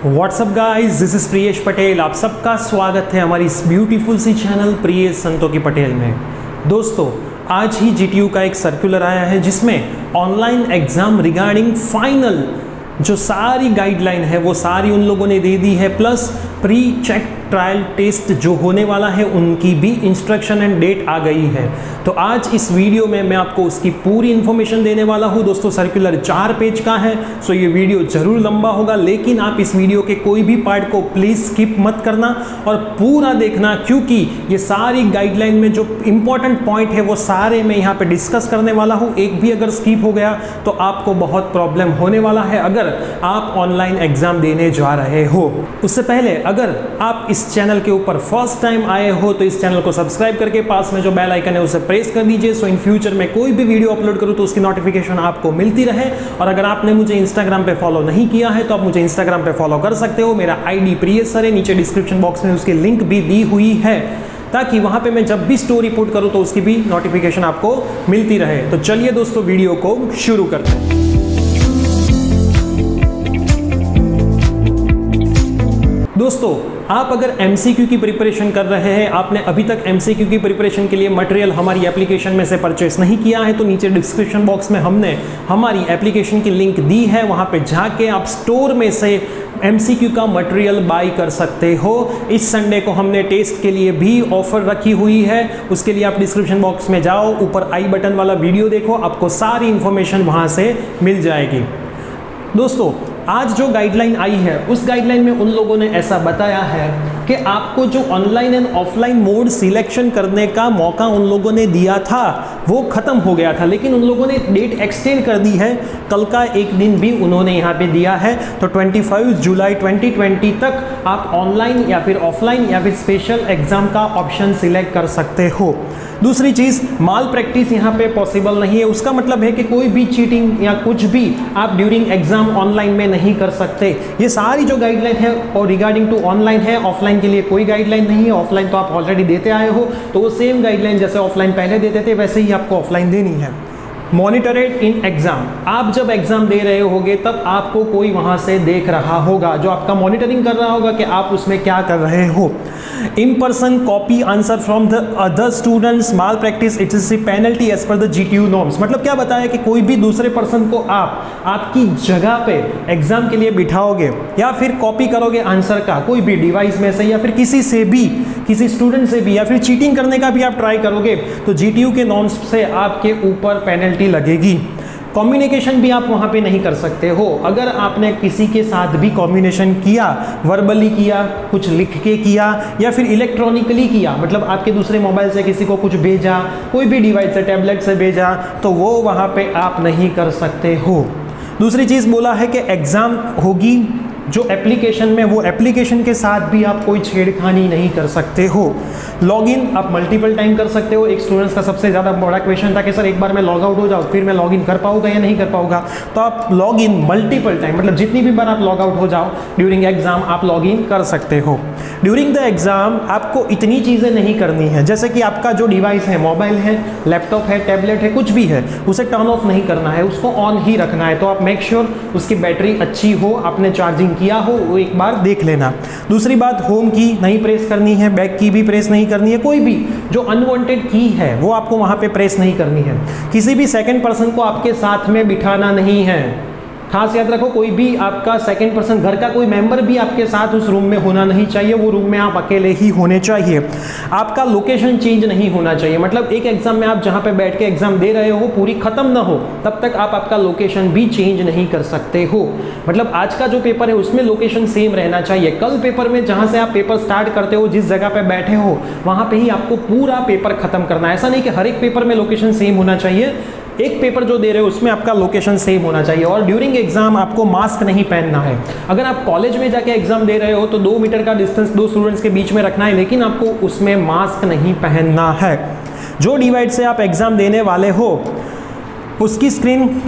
WhatsApp guys, this is Priyesh Patel. आप सबका स्वागत है हमारी इस ब्यूटीफुल सी चैनल प्रियेश संतोखी पटेल में। दोस्तों, आज ही जीटीयू का एक सर्कुलर आया है जिसमें ऑनलाइन एग्जाम रिगार्डिंग फाइनल जो सारी गाइडलाइन है वो सारी उन लोगों ने दे दी है, plus pre check trial test जो होने वाला है उनकी भी इंस्ट्रक्शन एंड डेट आ गई है। तो आज इस वीडियो में मैं आपको उसकी पूरी इन्फॉर्मेशन देने वाला हूं। दोस्तों, सर्कुलर 4 पेज का है, सो ये वीडियो जरूर लंबा होगा, लेकिन आप इस वीडियो के कोई भी पार्ट को प्लीज स्किप मत करना और पूरा देखना, क्योंकि ये सारी गाइडलाइन में जो इंपॉर्टेंट पॉइंट है वो सारे मैं यहाँ पे डिस्कस करने वाला हूँ। एक भी अगर स्किप हो गया तो आपको बहुत प्रॉब्लम होने वाला है अगर आप ऑनलाइन एग्जाम देने जा रहे हो। उससे पहले अगर आप इस चैनल के ऊपर फर्स्ट टाइम आए हो तो इस चैनल को सब्सक्राइब करके पास में जो बेल आइकन है उसे प्रेस कर दीजिए, सो इन फ्यूचर में कोई भी वीडियो अपलोड करूं तो उसकी नोटिफिकेशन आपको मिलती रहे। और अगर आपने मुझे इंस्टाग्राम पे फॉलो नहीं किया है तो आप मुझे इंस्टाग्राम पे फॉलो कर सकते हो। मेरा आईडी प्रियेश सर है, नीचे डिस्क्रिप्शन बॉक्स में उसकी लिंक भी दी हुई है, ताकि वहां पे मैं जब भी स्टोरी पुट करूं तो उसकी भी नोटिफिकेशन आपको मिलती रहे। तो चलिए दोस्तों, वीडियो को शुरू करते हैं। दोस्तों, आप अगर MCQ की प्रिपरेशन कर रहे हैं, आपने अभी तक MCQ की प्रिपरेशन के लिए मटेरियल हमारी एप्लीकेशन में से परचेस नहीं किया है, तो नीचे डिस्क्रिप्शन बॉक्स में हमने हमारी एप्लीकेशन की लिंक दी है, वहां पे जाके आप स्टोर में से MCQ का मटेरियल बाई कर सकते हो। इस संडे को हमने टेस्ट के लिए भी ऑफर रखी हुई है, उसके लिए आप डिस्क्रिप्शन बॉक्स में जाओ, ऊपर आई बटन वाला वीडियो देखो, आपको सारी इंफॉर्मेशन वहां से मिल जाएगी। दोस्तों, आज जो गाइडलाइन आई है उस गाइडलाइन में उन लोगों ने ऐसा बताया है कि आपको जो online and offline mode selection करने का मौका उन लोगों ने दिया था वो खत्म हो गया था, लेकिन उन लोगों ने डेट एक्सटेंड कर दी है। कल का एक दिन भी उन्होंने यहाँ पे दिया है, तो 25 जुलाई 2020 तक आप ऑनलाइन या फिर ऑफलाइन या फिर स्पेशल एग्जाम का ऑप्शन सिलेक्ट कर सकते हो। दूसरी चीज़, माल प्रैक्टिस यहाँ पे पॉसिबल नहीं है। उसका मतलब है कि कोई भी चीटिंग या कुछ भी आप ड्यूरिंग एग्जाम ऑनलाइन में नहीं कर सकते। ये सारी जो गाइडलाइन है और रिगार्डिंग टू ऑनलाइन है, ऑफलाइन के लिए कोई गाइडलाइन नहीं है। ऑफलाइन तो आप ऑलरेडी देते आए हो, तो वो सेम गाइडलाइन जैसे ऑफलाइन पहले देते थे वैसे ही आपको ऑफलाइन देनी है। मॉनिटरेड इन एग्जाम, आप जब एग्जाम दे रहे होगे तब आपको कोई वहां से देख रहा होगा जो आपका मॉनिटरिंग कर रहा होगा कि आप उसमें क्या कर रहे हो। In person copy answer from the other students, malpractice it is penalty as per the GTU norms. मतलब क्या बताया कि कोई भी दूसरे पर्सन को आप आपकी जगह पे एग्जाम के लिए बिठाओगे या फिर कॉपी करोगे आंसर का कोई भी डिवाइस में से या फिर किसी से भी, किसी स्टूडेंट से भी, या फिर चीटिंग करने का भी आप ट्राई करोगे तो जीटीयू के नॉर्म्स से आपके ऊपर पेनल्टी लगेगी। कम्युनिकेशन भी आप वहां पे नहीं कर सकते हो। अगर आपने किसी के साथ भी कम्युनिकेशन किया, वर्बली किया, कुछ लिख के किया या फिर इलेक्ट्रॉनिकली किया, मतलब आपके दूसरे मोबाइल से किसी को कुछ भेजा, कोई भी डिवाइस से, टैबलेट से भेजा, तो वो वहां पे आप नहीं कर सकते हो। दूसरी चीज बोला है कि एग्जाम होगी जो एप्लीकेशन में, वो एप्लीकेशन के साथ भी आप कोई छेड़खानी नहीं कर सकते हो। लॉगिन आप मल्टीपल टाइम कर सकते हो। एक स्टूडेंट्स का सबसे ज़्यादा बड़ा क्वेश्चन था कि सर एक बार मैं लॉग आउट हो जाऊँ फिर मैं लॉगिन कर पाऊंगा या नहीं कर पाऊंगा, तो आप लॉगिन मल्टीपल टाइम, मतलब जितनी भी बार आप लॉग आउट हो जाओ ड्यूरिंग एग्जाम आप लॉगिन कर सकते हो। ड्यूरिंग द एग्जाम आपको इतनी चीज़ें नहीं करनी है, जैसे कि आपका जो डिवाइस है, मोबाइल है, लैपटॉप है, टैबलेट है, कुछ भी है, उसे टर्न ऑफ नहीं करना है, उसको ऑन ही रखना है। तो आप मेक श्योर उसकी बैटरी अच्छी हो, आपने चार्जिंग किया हो, वो एक बार देख लेना। दूसरी बात, होम की नहीं प्रेस करनी है, बैक की भी प्रेस नहीं करनी है, कोई भी जो अनवांटेड की है वो आपको वहां पे प्रेस नहीं करनी है। किसी भी सेकंड पर्सन को आपके साथ में बिठाना नहीं है। खास याद रखो, कोई भी आपका सेकंड पर्सन, घर का कोई मेंबर भी आपके साथ उस रूम में होना नहीं चाहिए, वो रूम में आप अकेले ही होने चाहिए। आपका लोकेशन चेंज नहीं होना चाहिए, मतलब एक एग्जाम में आप जहां पे बैठ के एग्जाम दे रहे हो पूरी खत्म ना हो तब तक आप आपका लोकेशन भी चेंज नहीं कर सकते हो। मतलब आज का जो पेपर है उसमें लोकेशन सेम रहना चाहिए। कल पेपर में जहां से आप पेपर स्टार्ट करते हो, जिस जगह पे बैठे हो वहां पे ही आपको पूरा पेपर खत्म करना है। ऐसा नहीं कि हर एक पेपर में लोकेशन सेम होना चाहिए, एक पेपर जो दे रहे हो उसमें आपका लोकेशन सेम होना चाहिए। और ड्यूरिंग एग्जाम आपको मास्क नहीं पहनना है। अगर आप कॉलेज में जाके एग्जाम दे रहे हो तो 2 मीटर का डिस्टेंस 2 स्टूडेंट्स के बीच में रखना है, लेकिन आपको उसमें मास्क नहीं पहनना है। जो डिवाइस से आप एग्जाम देने वाले हो उसकी स्क्रीन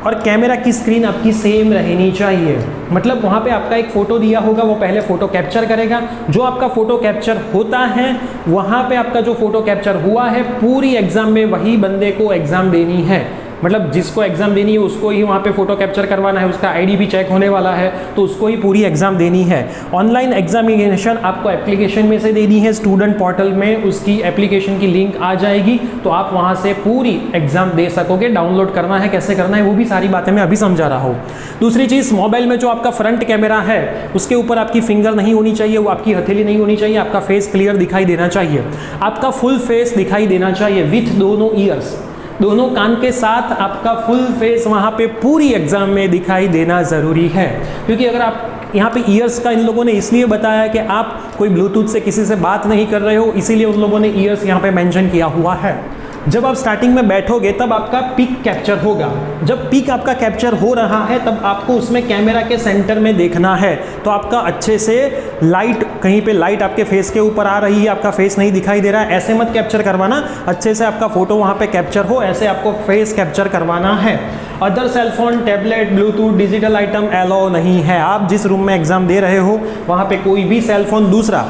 और कैमरा की स्क्रीन आपकी सेम रहनी चाहिए। मतलब वहाँ पे आपका एक फ़ोटो दिया होगा, वो पहले फ़ोटो कैप्चर करेगा। जो आपका फ़ोटो कैप्चर होता है वहाँ पे आपका जो फ़ोटो कैप्चर हुआ है पूरी एग्ज़ाम में वही बंदे को एग्ज़ाम देनी है। मतलब जिसको एग्ज़ाम देनी है उसको ही वहाँ पे फ़ोटो कैप्चर करवाना है, उसका आईडी भी चेक होने वाला है, तो उसको ही पूरी एग्ज़ाम देनी है। ऑनलाइन एग्जामिनेशन आपको एप्लीकेशन में से देनी है, स्टूडेंट पोर्टल में उसकी एप्लीकेशन की लिंक आ जाएगी, तो आप वहाँ से पूरी एग्ज़ाम दे सकोगे। डाउनलोड करना है, कैसे करना है, वो भी सारी बातें मैं अभी समझा रहा हूँ। दूसरी चीज़, मोबाइल में जो आपका फ्रंट कैमरा है उसके ऊपर आपकी फिंगर नहीं होनी चाहिए, वो आपकी हथेली नहीं होनी चाहिए, आपका फेस क्लियर दिखाई देना चाहिए, आपका फुल फेस दिखाई देना चाहिए विथ दोनों ईयर्स, दोनों कान के साथ आपका फुल फेस वहाँ पे पूरी एग्जाम में दिखाई देना ज़रूरी है। क्योंकि अगर आप यहाँ पे ईयर्स का इन लोगों ने इसलिए बताया कि आप कोई ब्लूटूथ से किसी से बात नहीं कर रहे हो, इसीलिए उन लोगों ने ईयर्स यहाँ पे मेंशन किया हुआ है। जब आप स्टार्टिंग में बैठोगे तब आपका पिक कैप्चर होगा, जब पिक आपका कैप्चर हो रहा है तब आपको उसमें कैमरा के सेंटर में देखना है, तो आपका अच्छे से लाइट, कहीं पे लाइट आपके फेस के ऊपर आ रही है, आपका फेस नहीं दिखाई दे रहा है, ऐसे मत कैप्चर करवाना, अच्छे से आपका फोटो वहाँ पे कैप्चर हो, ऐसे आपको फेस कैप्चर करवाना है। Other cellphone, tablet, Bluetooth, digital item allow नहीं है। आप जिस रूम में एग्जाम दे रहे हो वहाँ पे कोई भी सेलफोन दूसरा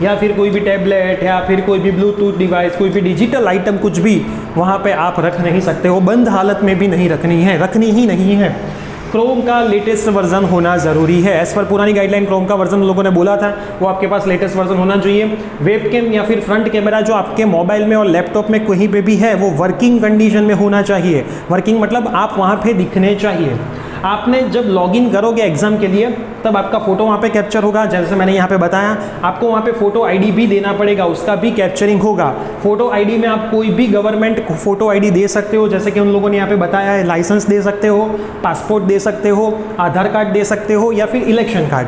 या फिर कोई भी टैबलेट या फिर कोई भी ब्लूटूथ डिवाइस, कोई भी डिजिटल आइटम कुछ भी वहाँ पे आप रख नहीं सकते हो, बंद हालत में भी नहीं रखनी है, रखनी ही नहीं है। क्रोम का लेटेस्ट वर्जन होना ज़रूरी है। एज़ पर पुरानी गाइडलाइन क्रोम का वर्जन लोगों ने बोला था, वो आपके पास लेटेस्ट वर्जन होना चाहिए। वेबकैम या फिर फ्रंट कैमरा जो आपके मोबाइल में और लैपटॉप में कहीं पे भी है वो वर्किंग कंडीशन में होना चाहिए। वर्किंग मतलब आप वहाँ पे दिखने चाहिए। आपने जब लॉगिन करोगे एग्जाम के लिए तब आपका फ़ोटो वहाँ पे कैप्चर होगा, जैसे मैंने यहाँ पे बताया। आपको वहाँ पे फ़ोटो आईडी भी देना पड़ेगा, उसका भी कैप्चरिंग होगा। फ़ोटो आईडी में आप कोई भी गवर्नमेंट फ़ोटो आईडी दे सकते हो, जैसे कि उन लोगों ने यहाँ पे बताया है, लाइसेंस दे सकते हो, पासपोर्ट दे सकते हो, आधार कार्ड दे सकते हो या फिर इलेक्शन कार्ड।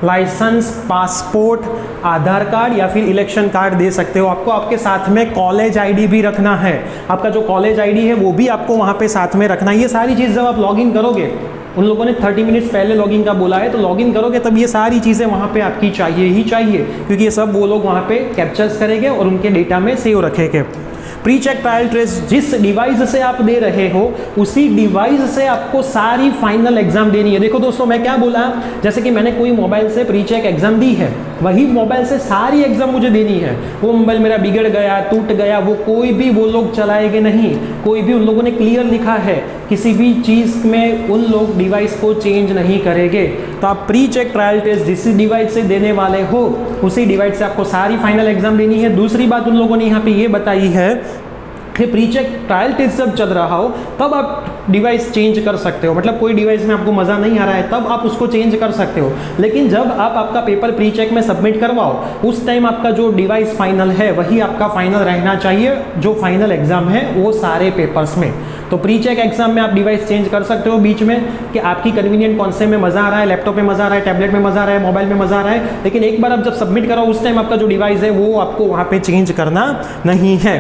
लाइसेंस, पासपोर्ट, आधार कार्ड या फिर इलेक्शन कार्ड दे सकते हो। आपको आपके साथ में कॉलेज आईडी भी रखना है, आपका जो कॉलेज आईडी है वो भी आपको वहाँ पे साथ में रखना है। ये सारी चीज़ जब आप लॉगिन करोगे, उन लोगों ने 30 मिनट्स पहले लॉगिन का बोला है, तो लॉगिन करोगे तब ये सारी चीज़ें वहाँ पे आपकी चाहिए ही चाहिए, क्योंकि ये सब वो लोग वहाँ पे कैप्चर्स करेंगे और उनके डेटा में सेव रखेंगे। प्री चेक ट्रायल टेस्ट जिस डिवाइस से आप दे रहे हो उसी डिवाइस से आपको सारी फाइनल एग्जाम देनी है। देखो दोस्तों, मैं क्या बोला, जैसे कि मैंने कोई मोबाइल से प्री चेक एग्जाम दी है, वही मोबाइल से सारी एग्जाम मुझे देनी है। वो मोबाइल मेरा बिगड़ गया, टूट गया, वो कोई भी वो लोग चलाएंगे नहीं। कोई भी, उन लोगों ने क्लियर लिखा है, किसी भी चीज़ में उन लोग डिवाइस को चेंज नहीं करेंगे। तो आप प्री चेक ट्रायल टेस्ट जिस डिवाइस से देने वाले हो उसी डिवाइस से आपको सारी फाइनल एग्जाम देनी है। दूसरी बात उन लोगों ने यहाँ पे ये बताई है कि प्री चेक ट्रायल टेस्ट जब चल रहा हो तब आप डिवाइस चेंज कर सकते हो। मतलब कोई डिवाइस में आपको मज़ा नहीं आ रहा है तब आप उसको चेंज कर सकते हो, लेकिन जब आप आपका पेपर प्री चेक में सबमिट करवाओ उस टाइम आपका जो डिवाइस फाइनल है वही आपका फाइनल रहना चाहिए, जो फाइनल एग्जाम है वो सारे पेपर्स में। तो प्री चेक एग्जाम में आप डिवाइस चेंज कर सकते हो बीच में, कि आपकी कन्वीनियंट कौन से में मज़ा आ रहा है, लैपटॉप में मज़ा आ रहा है, टैबलेट में मज़ा आ रहा है, मोबाइल में मज़ा आ रहा है, लेकिन एक बार आप जब सबमिट कराओ उस टाइम आपका जो डिवाइस है वो आपको वहाँ पे चेंज करना नहीं है।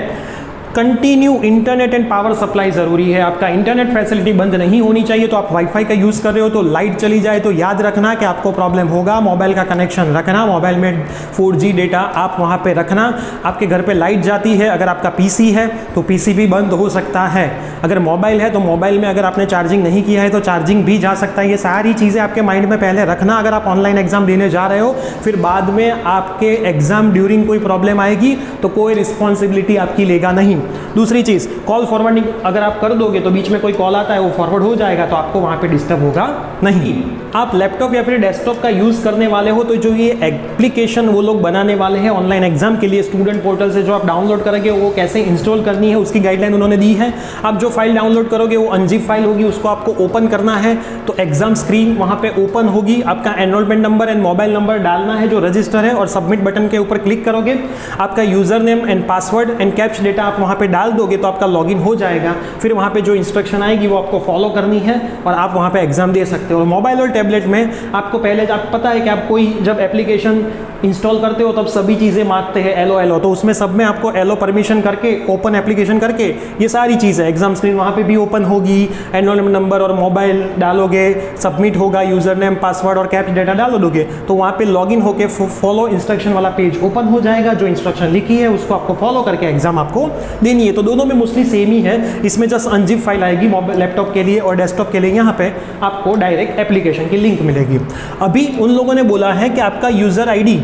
Continue internet and power supply ज़रूरी है। आपका इंटरनेट फैसिलिटी बंद नहीं होनी चाहिए। तो आप वाईफाई का यूज़ कर रहे हो तो लाइट चली जाए तो याद रखना कि आपको प्रॉब्लम होगा। मोबाइल का कनेक्शन रखना, मोबाइल में 4G डेटा आप वहाँ पे रखना। आपके घर पे लाइट जाती है, अगर आपका PC है तो PC भी बंद हो सकता है। अगर मोबाइल है तो मोबाइल में अगर आपने चार्जिंग नहीं किया है तो चार्जिंग भी जा सकता है। ये सारी चीज़ें आपके माइंड में पहले रखना अगर आप ऑनलाइन एग्जाम देने जा रहे हो। फिर बाद में आपके एग्जाम ड्यूरिंग कोई प्रॉब्लम आएगी तो कोई रिस्पॉन्सिबिलिटी आपकी लेगा नहीं। दूसरी चीज़, कॉल फॉरवर्डिंग अगर आप कर दोगे तो बीच में कोई कॉल आता है वो फॉरवर्ड हो जाएगा तो आपको वहाँ पे डिस्टर्ब होगा नहीं। आप लैपटॉप या फिर डेस्कटॉप का यूज़ करने वाले हो तो जो ये एप्लीकेशन वो लोग बनाने वाले हैं ऑनलाइन एग्जाम के लिए स्टूडेंट पोर्टल से, जो आप डाउनलोड करेंगे वो कैसे इंस्टॉल करनी है उसकी गाइडलाइन उन्होंने दी है। आप जो फाइल डाउनलोड करोगे वो अनजिप फाइल होगी, उसको आपको ओपन करना है तो एग्जाम स्क्रीन वहाँ पे ओपन होगी। आपका enrolment number and mobile number डालना है जो रजिस्टर है और सबमिट बटन के ऊपर क्लिक करोगे। आपका user name and password and captcha data आप वहाँ पे डाल दोगे तो आपका लॉगिन हो जाएगा। फिर वहाँ पे जो इंस्ट्रक्शन आएगी वो आपको फॉलो करनी है और आप वहाँ पे एग्जाम दे सकते हो। और मोबाइल और टैबलेट में आपको पहले आप पता है कि आप कोई जब एप्लीकेशन इंस्टॉल करते हो तब सभी चीज़ें मांगते हैं एलो, तो उसमें सब में आपको एलो परमिशन करके ओपन एप्लीकेशन करके ये सारी चीज़ें एग्जाम स्क्रीन वहाँ पे भी ओपन होगी। एनरोलमेंट नंबर और मोबाइल डालोगे, सबमिट होगा, यूजर नेम पासवर्ड और कैप्च डेटा डाल दोगे तो वहाँ पे लॉगिन होके फॉलो इंस्ट्रक्शन वाला पेज ओपन हो जाएगा। जो इंस्ट्रक्शन लिखी है उसको आपको फॉलो करके एग्जाम आपको देनी है। तो दोनों में मोस्टली सेम ही है, इसमें जस्ट अनजिप फाइल आएगी मोबाइल लैपटॉप के लिए और डेस्कटॉप के लिए। यहाँ पे आपको डायरेक्ट एप्लीकेशन की लिंक मिलेगी। अभी उन लोगों ने बोला है कि आपका यूज़र आईडी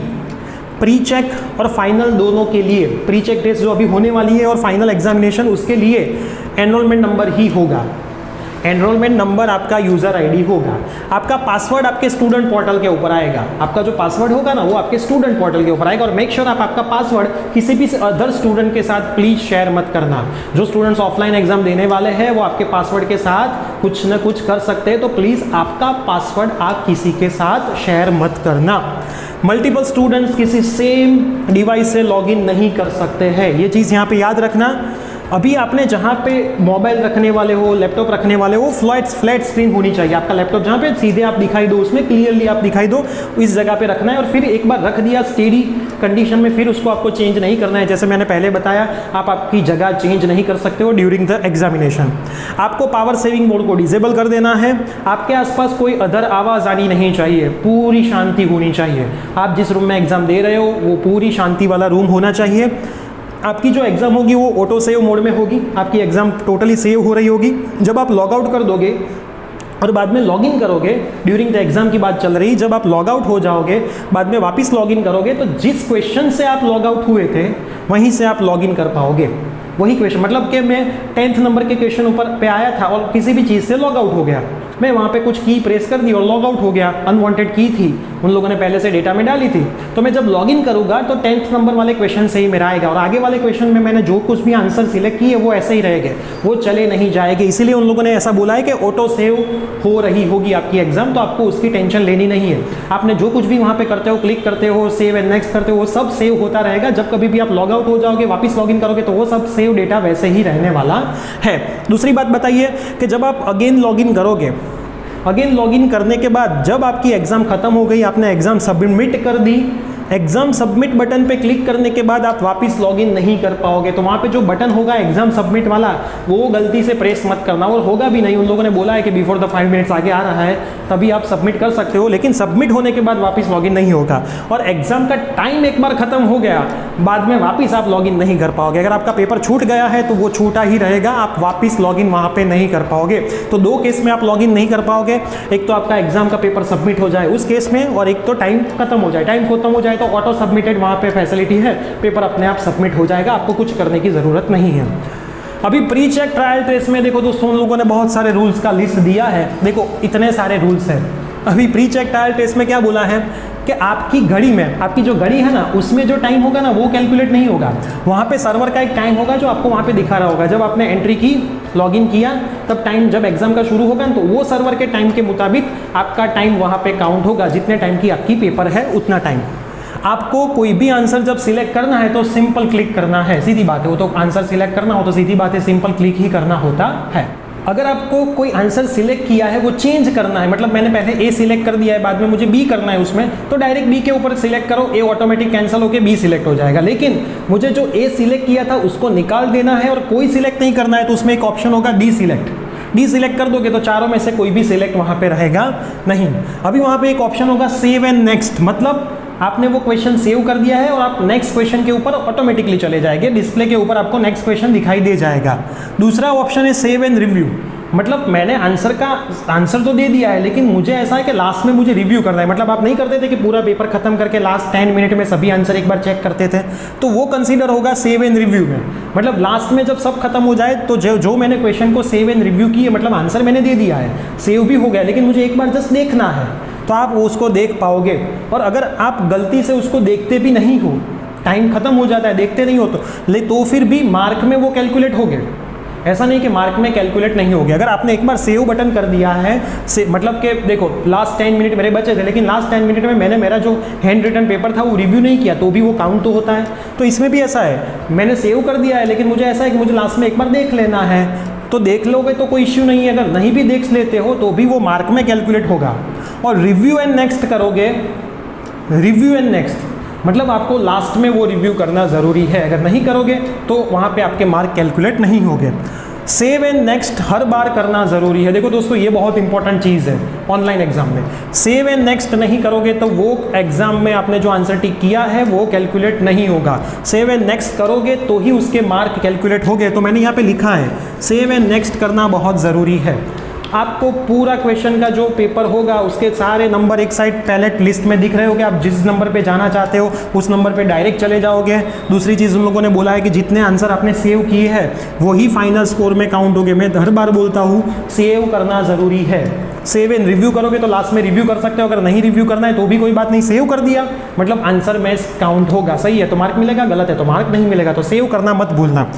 प्री चेक और फाइनल दोनों के लिए, प्री चेक टेस्ट जो अभी होने वाली है और फाइनल एग्जामिनेशन, उसके लिए एनरोलमेंट नंबर ही होगा। एनरोलमेंट नंबर आपका यूज़र आईडी होगा। आपका पासवर्ड आपके स्टूडेंट पोर्टल के ऊपर आएगा। आपका जो पासवर्ड होगा ना वो आपके स्टूडेंट पोर्टल के ऊपर आएगा। और मेक श्योर आप आपका पासवर्ड किसी भी अदर स्टूडेंट के साथ प्लीज़ शेयर मत करना। जो स्टूडेंट्स ऑफलाइन एग्जाम देने वाले हैं वो आपके पासवर्ड के साथ कुछ ना कुछ कर सकते हैं, तो प्लीज़ आपका पासवर्ड आप किसी के साथ शेयर मत करना। मल्टीपल स्टूडेंट्स किसी सेम डिवाइस से लॉगिन नहीं कर सकते हैं, ये चीज़ यहाँ पे याद रखना। अभी आपने जहाँ पे मोबाइल रखने वाले हो, लैपटॉप रखने वाले हो, फ्लैट स्क्रीन होनी चाहिए। आपका लैपटॉप जहाँ पे सीधे आप दिखाई दो, उसमें क्लियरली आप दिखाई दो, इस जगह पे रखना है। और फिर एक बार रख दिया स्टेडी कंडीशन में, फिर उसको आपको चेंज नहीं करना है। जैसे मैंने पहले बताया, आप आपकी जगह चेंज नहीं कर सकते हो ड्यूरिंग द एग्जामिनेशन। आपको पावर सेविंग मोड को डिसेबल कर देना है। आपके आसपास कोई अदर आवाज़ आनी नहीं चाहिए, पूरी शांति होनी चाहिए। आप जिस रूम में एग्जाम दे रहे हो वो पूरी शांति वाला रूम होना चाहिए। आपकी जो एग्ज़ाम होगी वो ऑटो सेव मोड में होगी। आपकी एग्ज़ाम टोटली सेव हो रही होगी। जब आप लॉग आउट कर दोगे और बाद में लॉगिन करोगे, ड्यूरिंग द एग्जाम की बात चल रही, जब आप लॉग आउट हो जाओगे, बाद में वापस लॉगिन करोगे, तो जिस क्वेश्चन से आप लॉग आउट हुए थे वहीं से आप लॉगिन कर पाओगे। वही क्वेश्चन, मतलब कि मैं 10th नंबर के क्वेश्चन ऊपर पे आया था और किसी भी चीज़ से लॉग आउट हो गया, मैं वहाँ पे कुछ की प्रेस कर दी और लॉग आउट हो गया। अनवांटेड की थी, उन लोगों ने पहले से डेटा में डाली थी, तो मैं जब लॉगिन करूँगा तो 10th नंबर वाले क्वेश्चन से ही मेरा आएगा। और आगे वाले क्वेश्चन में मैंने जो कुछ भी आंसर सिलेक्ट किए वो ऐसे ही रहेंगे, वो चले नहीं जाएंगे। इसीलिए उन लोगों ने ऐसा बोला है कि ऑटो सेव हो रही होगी आपकी एग्जाम, तो आपको उसकी टेंशन लेनी नहीं है। आपने जो कुछ भी वहाँ पे करते हो, क्लिक करते हो, सेव एंड नेक्स्ट करते हो, वो सब सेव होता रहेगा। जब कभी भी आप लॉग आउट हो जाओगे, वापस लॉगिन करोगे, तो वो सब सेव डेटा वैसे ही रहने वाला है। दूसरी बात बताइए कि जब आप अगेन लॉगिन करोगे, अगेन लॉगिन करने के बाद जब आपकी एग्ज़ाम ख़त्म हो गई, आपने एग्ज़ाम सबमिट कर दी, एग्ज़ाम सबमिट बटन पे क्लिक करने के बाद आप वापस लॉगिन नहीं कर पाओगे। तो वहाँ पे जो बटन होगा एग्ज़ाम सबमिट वाला, वो गलती से प्रेस मत करना, और होगा भी नहीं। उन लोगों ने बोला है कि बिफोर द 5 मिनट्स आगे आ रहा है तभी आप सबमिट कर सकते हो, लेकिन सबमिट होने के बाद वापस लॉगिन नहीं होगा। और एग्ज़ाम का टाइम एक बार ख़त्म हो गया, बाद में वापस आप लॉगिन नहीं कर पाओगे। अगर आपका पेपर छूट गया है तो वो छूटा ही रहेगा, आप वापस लॉगिन वहाँ पे नहीं कर पाओगे। तो दो केस में आप लॉगिन नहीं कर पाओगे, एक तो आपका एग्ज़ाम का पेपर सबमिट हो जाए उस केस में, और एक तो टाइम खत्म हो जाए। टाइम खत्म हो जाए तो ऑटो सबमिटेड वहाँ पे फैसिलिटी है, पेपर अपने आप सबमिट हो जाएगा, आपको कुछ करने की ज़रूरत नहीं है। अभी प्री चेक ट्रायल टेस्ट में देखो दोस्तों, उन लोगों ने बहुत सारे रूल्स का लिस्ट दिया है। देखो इतने सारे रूल्स हैं। अभी प्री चेक ट्रायल टेस्ट में क्या बोला है कि आपकी घड़ी में, आपकी जो घड़ी है ना, उसमें जो टाइम होगा ना वो कैलकुलेट नहीं होगा। वहाँ पे सर्वर का एक टाइम होगा जो आपको वहाँ पे दिखा रहा होगा। जब आपने एंट्री की, लॉगिन किया, तब टाइम जब एग्जाम का शुरू होगा तो वो सर्वर के टाइम के मुताबिक आपका टाइम वहाँ पे काउंट होगा। जितने टाइम की आपकी पेपर है उतना टाइम। आपको कोई भी आंसर जब सिलेक्ट करना है तो सिंपल क्लिक करना है, सीधी बात है। वो तो आंसर सिलेक्ट करना हो तो सीधी बात है, सिंपल क्लिक ही करना होता है। अगर आपको कोई आंसर सिलेक्ट किया है वो चेंज करना है, मतलब मैंने पहले ए सिलेक्ट कर दिया है, बाद में मुझे बी करना है उसमें, तो डायरेक्ट बी के ऊपर सिलेक्ट करो, ए ऑटोमेटिक कैंसिल होकर बी सिलेक्ट हो जाएगा। लेकिन मुझे जो ए सिलेक्ट किया था उसको निकाल देना है और कोई सिलेक्ट नहीं करना है, तो उसमें एक ऑप्शन होगा डी सिलेक्ट। डी सिलेक्ट कर दोगे तो चारों में से कोई भी सिलेक्ट वहाँ पे रहेगा नहीं। अभी वहाँ पे एक ऑप्शन होगा सेव एंड नेक्स्ट, मतलब आपने वो क्वेश्चन सेव कर दिया है और आप नेक्स्ट क्वेश्चन के ऊपर ऑटोमेटिकली चले जाएंगे, डिस्प्ले के ऊपर आपको नेक्स्ट क्वेश्चन दिखाई दे जाएगा। दूसरा ऑप्शन है सेव एंड रिव्यू, मतलब मैंने आंसर तो दे दिया है, लेकिन मुझे ऐसा है कि लास्ट में मुझे रिव्यू करना है। मतलब आप नहीं करते थे कि पूरा पेपर खत्म करके लास्ट 10 मिनट में सभी आंसर एक बार चेक करते थे, तो वो कंसीडर होगा सेव एंड रिव्यू में। मतलब लास्ट में जब सब खत्म हो जाए तो जो मैंने क्वेश्चन को सेव एंड रिव्यू किए, मतलब आंसर मैंने दे दिया है, सेव भी हो गया, लेकिन मुझे एक बार जस्ट देखना है, तो आप उसको देख पाओगे। और अगर आप गलती से उसको देखते भी नहीं हो, टाइम खत्म हो जाता है, देखते नहीं हो तो फिर भी मार्क में वो कैलकुलेट हो गए। ऐसा नहीं कि मार्क में कैलकुलेट नहीं हो गया। अगर आपने एक बार सेव बटन कर दिया है, मतलब कि देखो लास्ट 10 मिनट मेरे बचे थे, लेकिन लास्ट 10 मिनट में मैंने मेरा जो हैंड रिटन पेपर था वो रिव्यू नहीं किया, तो भी वो काउंट तो होता है। तो इसमें भी ऐसा है, मैंने सेव कर दिया है, लेकिन मुझे ऐसा है कि मुझे लास्ट में एक बार देख लेना है, तो देख लोगे तो कोई इश्यू नहीं है। अगर नहीं भी देख लेते हो तो भी वो मार्क में कैलकुलेट होगा। और रिव्यू एंड नेक्स्ट करोगे, रिव्यू एंड नेक्स्ट मतलब आपको लास्ट में वो रिव्यू करना ज़रूरी है। अगर नहीं करोगे तो वहाँ पे आपके मार्क कैलकुलेट नहीं होंगे। सेव एंड नेक्स्ट हर बार करना ज़रूरी है। देखो दोस्तों, ये बहुत इंपॉर्टेंट चीज़ है ऑनलाइन एग्जाम में। सेव एंड नेक्स्ट नहीं करोगे तो वो एग्जाम में आपने जो आंसर टिक किया है वो कैलकुलेट नहीं होगा। सेव एंड नेक्स्ट करोगे तो ही उसके मार्क कैलकुलेट होंगे। तो मैंने यहाँ पे लिखा है सेव एंड नेक्स्ट करना बहुत ज़रूरी है। आपको पूरा क्वेश्चन का जो पेपर होगा उसके सारे नंबर एक साइड पहले लिस्ट में दिख रहे होंगे, आप जिस नंबर पे जाना चाहते हो उस नंबर पे डायरेक्ट चले जाओगे। दूसरी चीज़ उन लोगों ने बोला है कि जितने आंसर आपने सेव किए हैं वही फाइनल स्कोर में काउंट होंगे। मैं हर बार बोलता हूँ सेव करना ज़रूरी है। सेव एंड रिव्यू करोगे तो लास्ट में रिव्यू कर सकते हो, अगर नहीं रिव्यू करना है तो भी कोई बात नहीं, सेव कर दिया मतलब आंसर में काउंट होगा। सही है तो मार्क मिलेगा, गलत है तो मार्क नहीं मिलेगा। तो सेव करना मत भूलना।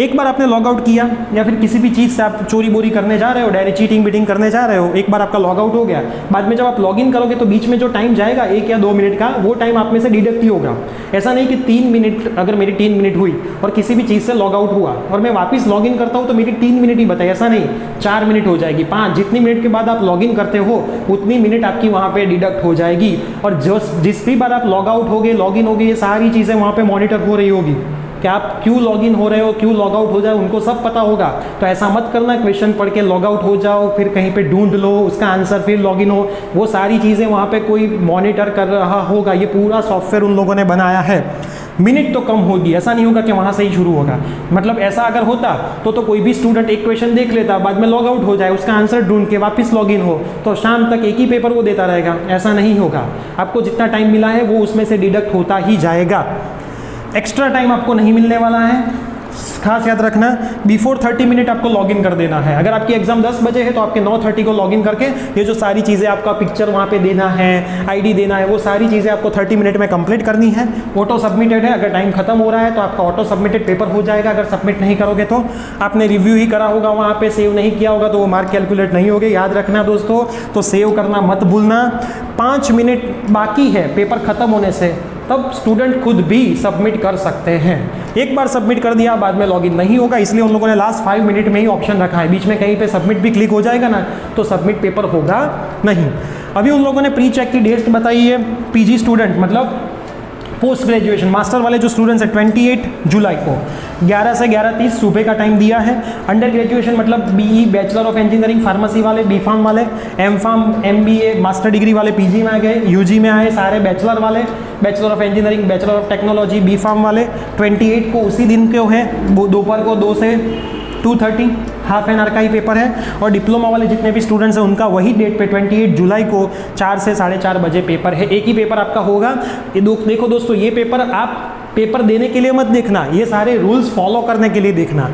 एक बार आपने लॉग आउट किया या फिर किसी भी चीज़ से आप चोरी बोरी करने जा रहे हो, डायरेक्ट चीटिंग बीटिंग करने जा रहे हो, एक बार आपका लॉग आउट हो गया, बाद में जब आप लॉग इन करोगे तो बीच में जो टाइम जाएगा 1 या 2 मिनट का, वो टाइम आप में से डिडक्ट ही होगा। ऐसा नहीं कि 3 मिनट, अगर मेरी 3 मिनट हुई और किसी भी चीज़ से लॉग आउट हुआ और मैं वापस लॉग इन करता हूँ तो मेरी 3 मिनट ही बताए, ऐसा नहीं 4 मिनट हो जाएगी, 5, जितनी मिनट के बाद आप लॉग इन करते हो उतनी मिनट आपकी वहाँ पे डिडक्ट हो जाएगी। और जिस भी बार आप लॉग आउट हो गए, लॉग इन हो गए, ये सारी चीज़ें वहाँ पे मॉनिटर हो रही होगी कि आप क्यों लॉग इन हो रहे हो, क्यों लॉग आउट हो जाए, उनको सब पता होगा। तो ऐसा मत करना क्वेश्चन पढ़ के लॉग आउट हो जाओ, फिर कहीं पे ढूंढ लो उसका आंसर, फिर लॉग इन हो, वो सारी चीज़ें वहाँ पे कोई मॉनिटर कर रहा होगा। ये पूरा सॉफ्टवेयर उन लोगों ने बनाया है। मिनट तो कम होगी, ऐसा नहीं होगा कि वहाँ से ही शुरू होगा। मतलब ऐसा अगर होता तो कोई भी स्टूडेंट एक क्वेश्चन देख लेता, बाद में लॉग आउट हो जाए, उसका आंसर ढूंढ के वापस लॉग इन हो, तो शाम तक एक ही पेपर वो देता रहेगा। ऐसा नहीं होगा, आपको जितना टाइम मिला है वो उसमें से डिडक्ट होता ही जाएगा। एक्स्ट्रा टाइम आपको नहीं मिलने वाला है, खास याद रखना। बिफोर 30 मिनट आपको लॉगिन कर देना है। अगर आपकी एग्जाम 10 बजे है तो आपके 9:30 को लॉगिन करके ये जो सारी चीज़ें, आपका पिक्चर वहाँ पे देना है, आईडी देना है, वो सारी चीज़ें आपको 30 मिनट में कंप्लीट करनी है। ऑटो सबमिटेड है, अगर टाइम खत्म हो रहा है तो आपका ऑटो सबमिटेड पेपर हो जाएगा। अगर सबमिट नहीं करोगे तो आपने रिव्यू ही करा होगा, वहाँ पे सेव नहीं किया होगा तो वो मार्क कैलकुलेट नहीं होगे। याद रखना दोस्तों, तो सेव करना मत भूलना। 5 मिनट बाकी है पेपर खत्म होने से, तब स्टूडेंट खुद भी सबमिट कर सकते हैं। एक बार सबमिट कर दिया बाद में लॉगिन नहीं होगा, इसलिए उन लोगों ने लास्ट 5 मिनट में ही ऑप्शन रखा है। बीच में कहीं पे सबमिट भी क्लिक हो जाएगा ना तो सबमिट पेपर होगा नहीं। अभी उन लोगों ने प्री चेक की डेट बताई है। पीजी स्टूडेंट मतलब पोस्ट ग्रेजुएशन मास्टर वाले जो स्टूडेंट्स हैं 28 जुलाई को 11 से 11:30 सुबह का टाइम दिया है। अंडर ग्रेजुएशन मतलब BE bachelor of engineering pharmacy वाले, बी फार्म वाले, M pharm, MBA master degree वाले पीजी में आ गए, यूजी में आए सारे बैचलर वाले, bachelor of engineering, bachelor of technology, B pharm वाले 28 को उसी दिन के है, वो दोपहर को 2 से 2:30 हाफ एन आवर का ही पेपर है। और डिप्लोमा वाले जितने भी स्टूडेंट्स हैं उनका वही डेट पे 28 जुलाई को 4 से 4:30 बजे पेपर है। एक ही पेपर आपका होगा। ये देखो दोस्तों, ये पेपर आप पेपर देने के लिए मत देखना, ये सारे रूल्स फॉलो करने के लिए देखना।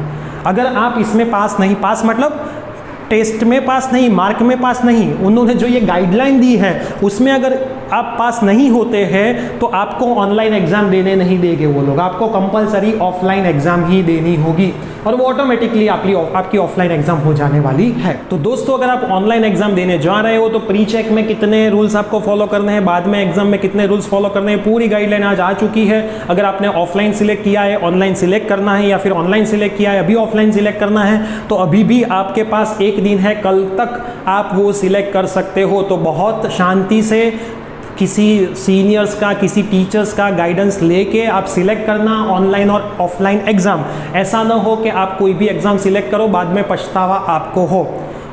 अगर आप इसमें पास नहीं, पास मतलब टेस्ट में पास नहीं, मार्क में पास नहीं, उन्होंने जो ये गाइडलाइन दी है उसमें अगर आप पास नहीं होते हैं तो आपको ऑनलाइन एग्जाम देने नहीं देंगे वो लोग, आपको कंपलसरी ऑफलाइन एग्जाम ही देनी होगी और वो ऑटोमेटिकली आपकी ऑफलाइन एग्जाम हो जाने वाली है। तो दोस्तों, अगर आप ऑनलाइन एग्जाम देने जा रहे हो तो प्री चेक में कितने रूल्स आपको फॉलो करने हैं, बाद में एग्जाम में कितने रूल्स फॉलो करने हैं, पूरी गाइडलाइन आज आ चुकी है। अगर आपने ऑफलाइन सिलेक्ट किया है, ऑनलाइन सिलेक्ट करना है, या फिर ऑनलाइन सिलेक्ट किया है अभी ऑफलाइन सिलेक्ट करना है, तो अभी भी आपके पास एक दिन है, कल तक आप वो सिलेक्ट कर सकते हो। तो बहुत शांति से किसी सीनियर्स का, किसी टीचर्स का गाइडेंस लेके आप सिलेक्ट करना ऑनलाइन और ऑफलाइन एग्ज़ाम। ऐसा ना हो कि आप कोई भी एग्ज़ाम सिलेक्ट करो बाद में पछतावा आपको हो।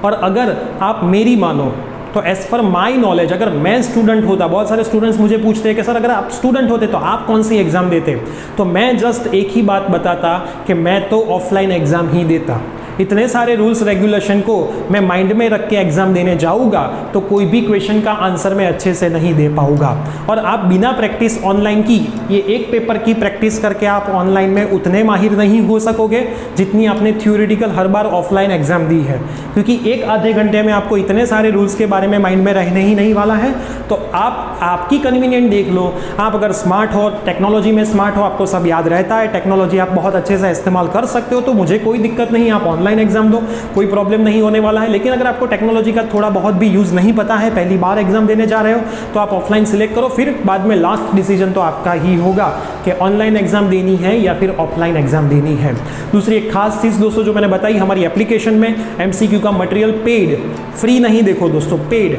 और अगर आप मेरी मानो तो एज़ पर माई नॉलेज, अगर मैं स्टूडेंट होता, बहुत सारे स्टूडेंट्स मुझे पूछते हैं कि सर अगर आप स्टूडेंट होते तो आप कौन सी एग्ज़ाम देते, तो मैं जस्ट एक ही बात बताता कि मैं तो ऑफलाइन एग्ज़ाम ही देता। इतने सारे रूल्स रेगुलेशन को मैं माइंड में रख के एग्जाम देने जाऊंगा तो कोई भी क्वेश्चन का आंसर मैं अच्छे से नहीं दे पाऊंगा। और आप बिना प्रैक्टिस ऑनलाइन की, ये एक पेपर की प्रैक्टिस करके आप ऑनलाइन में उतने माहिर नहीं हो सकोगे जितनी आपने थ्योरेटिकल हर बार ऑफलाइन एग्जाम दी है, क्योंकि 1 आधे घंटे में आपको इतने सारे रूल्स के बारे में माइंड में रहने ही नहीं वाला है। तो आप आपकी कन्वीनियंट देख लो। आप अगर स्मार्ट हो, टेक्नोलॉजी में स्मार्ट हो, आपको सब याद रहता है, टेक्नोलॉजी आप बहुत अच्छे से इस्तेमाल कर सकते हो, तो मुझे कोई दिक्कत नहीं, आप ऑनलाइन एग्जाम दो, कोई प्रॉब्लम नहीं होने वाला है। लेकिन अगर आपको टेक्नोलॉजी का थोड़ा बहुत भी यूज़ नहीं पता है, पहली बार एग्जाम देने जा रहे हो, तो आप ऑफलाइन सिलेक्ट करो, फिर बाद में लास्ट डिसीजन तो आपका ही होगा कि ऑनलाइन एग्जाम देनी है या फिर ऑफलाइन एग्जाम देनी है। दूसरी एक खास चीज़ दोस्तों जो मैंने बताई, हमारी एप्लीकेशन में MCQ का मटेरियल पेड, फ्री नहीं, देखो दोस्तों पेड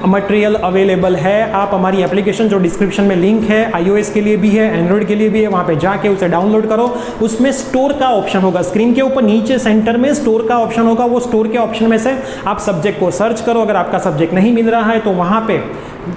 मटेरियल अवेलेबल है। आप हमारी एप्लीकेशन जो डिस्क्रिप्शन में लिंक है, iOS के लिए भी है, एंड्रॉयड के लिए भी है, वहाँ पे जाके उसे डाउनलोड करो। उसमें स्टोर का ऑप्शन होगा, स्क्रीन के ऊपर नीचे सेंटर में स्टोर का ऑप्शन होगा। वो स्टोर के ऑप्शन में से आप सब्जेक्ट को सर्च करो। अगर आपका सब्जेक्ट नहीं मिल रहा है तो वहाँ पे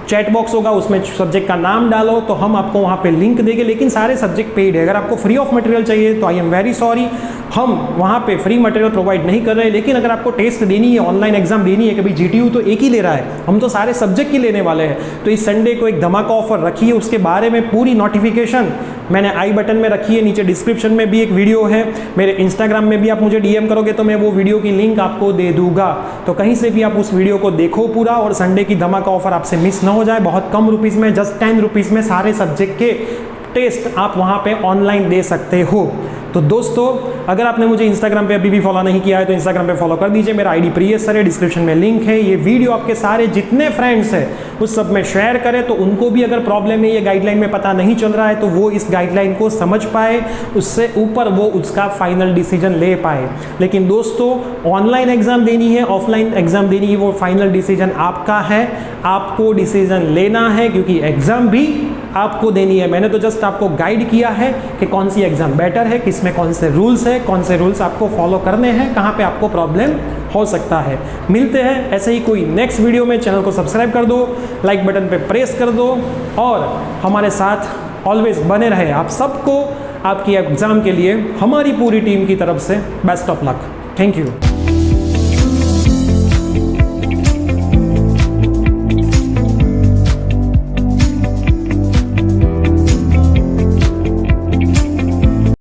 चैट बॉक्स होगा, उसमें सब्जेक्ट का नाम डालो तो हम आपको वहाँ पे लिंक देंगे, लेकिन सारे सब्जेक्ट पेड है। अगर आपको फ्री ऑफ मटेरियल चाहिए तो आई एम वेरी सॉरी, हम वहाँ पे फ्री मटेरियल प्रोवाइड नहीं कर रहे। लेकिन अगर आपको टेस्ट देनी है, ऑनलाइन एग्जाम देनी है, कभी GTU तो एक ही ले रहा है, हम तो सारे सब्जेक्ट की लेने वाले हैं। तो इस संडे को एक धमाका ऑफर रखी है, उसके बारे में पूरी नोटिफिकेशन मैंने आई बटन में रखी है, नीचे डिस्क्रिप्शन में भी एक वीडियो है, मेरे इंस्टाग्राम में भी आप मुझे DM करोगे तो मैं वो वीडियो की लिंक आपको दे दूंगा। तो कहीं से भी आप उस वीडियो को देखो पूरा, और संडे की धमाका ऑफर आपसे मिस ना हो जाए। बहुत कम रुपीज़ में, जस्ट 10 रुपीज़ में सारे सब्जेक्ट के टेस्ट आप वहाँ पे ऑनलाइन दे सकते हो। तो दोस्तों, अगर आपने मुझे इंस्टाग्राम पे अभी भी फॉलो नहीं किया है तो इंस्टाग्राम पे फॉलो कर दीजिए। मेरा ID प्रियस सर है, डिस्क्रिप्शन में लिंक है। ये वीडियो आपके सारे जितने फ्रेंड्स हैं उस सब में शेयर करें, तो उनको भी अगर प्रॉब्लम है, ये गाइडलाइन में पता नहीं चल रहा है, तो वो इस गाइडलाइन को समझ पाए, उससे ऊपर वो उसका फाइनल डिसीजन ले पाए। लेकिन दोस्तों, ऑनलाइन एग्जाम देनी है, ऑफलाइन एग्जाम देनी है, वो फाइनल डिसीजन आपका है। आपको डिसीजन लेना है, क्योंकि एग्जाम भी आपको देनी है। मैंने तो जस्ट आपको गाइड किया है कि कौन सी एग्जाम बेटर है, किसमें कौन से रूल्स है, कौन से रूल्स आपको फॉलो करने हैं, कहाँ पे आपको प्रॉब्लम हो सकता है। मिलते हैं ऐसे ही कोई नेक्स्ट वीडियो में। चैनल को सब्सक्राइब कर दो, लाइक बटन पे प्रेस कर दो, और हमारे साथ ऑलवेज बने रहे। आप सबको आपकी एग्ज़ाम के लिए हमारी पूरी टीम की तरफ से best of luck. Thank you.